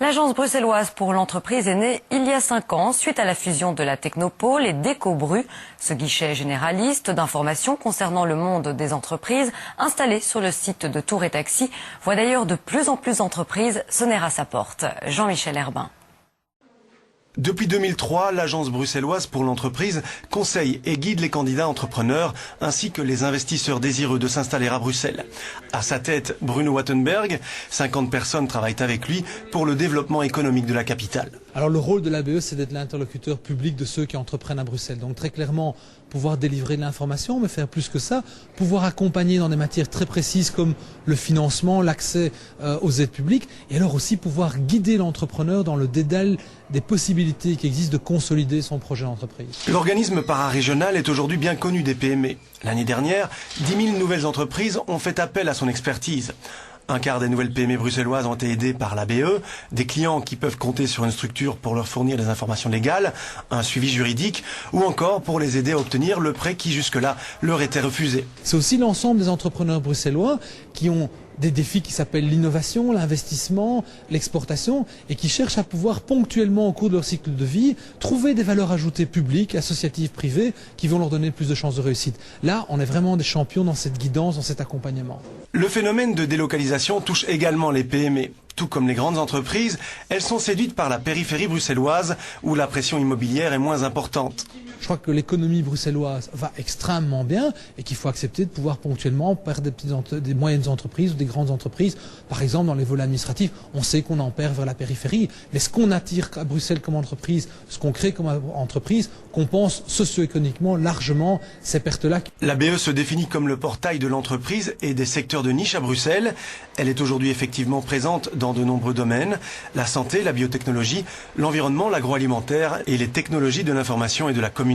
L'agence bruxelloise pour l'entreprise est née il y a 5 ans suite à la fusion de la Technopole et d'Ecobru. Ce guichet généraliste d'informations concernant le monde des entreprises installé sur le site de Tour et Taxi voit d'ailleurs de plus en plus d'entreprises sonner à sa porte. Jean-Michel Herbin. Depuis 2003, l'agence bruxelloise pour l'entreprise conseille et guide les candidats entrepreneurs ainsi que les investisseurs désireux de s'installer à Bruxelles. À sa tête, Bruno Wattenberg. 50 personnes travaillent avec lui pour le développement économique de la capitale. Alors le rôle de l'ABE, c'est d'être l'interlocuteur public de ceux qui entreprennent à Bruxelles. Donc très clairement, pouvoir délivrer de l'information, mais faire plus que ça, pouvoir accompagner dans des matières très précises comme le financement, l'accès aux aides publiques, et alors aussi pouvoir guider l'entrepreneur dans le dédale des possibilités qui existent de consolider son projet d'entreprise. L'organisme pararégional est aujourd'hui bien connu des PME. L'année dernière, 10 000 nouvelles entreprises ont fait appel à son expertise. Un quart des nouvelles PME bruxelloises ont été aidées par l'ABE, des clients qui peuvent compter sur une structure pour leur fournir des informations légales, un suivi juridique ou encore pour les aider à obtenir le prêt qui jusque-là leur était refusé. C'est aussi l'ensemble des entrepreneurs bruxellois qui ont des défis qui s'appellent l'innovation, l'investissement, l'exportation et qui cherchent à pouvoir ponctuellement au cours de leur cycle de vie trouver des valeurs ajoutées publiques, associatives, privées qui vont leur donner plus de chances de réussite. Là, on est vraiment des champions dans cette guidance, dans cet accompagnement. Le phénomène de délocalisation touche également les PME. Tout comme les grandes entreprises, elles sont séduites par la périphérie bruxelloise où la pression immobilière est moins importante. Je crois que l'économie bruxelloise va extrêmement bien et qu'il faut accepter de pouvoir ponctuellement perdre des moyennes entreprises ou des grandes entreprises. Par exemple, dans les volets administratifs, on sait qu'on en perd vers la périphérie. Mais ce qu'on attire à Bruxelles comme entreprise, ce qu'on crée comme entreprise, compense socio-économiquement largement ces pertes-là. La BE se définit comme le portail de l'entreprise et des secteurs de niche à Bruxelles. Elle est aujourd'hui effectivement présente dans de nombreux domaines, la santé, la biotechnologie, l'environnement, l'agroalimentaire et les technologies de l'information et de la communication.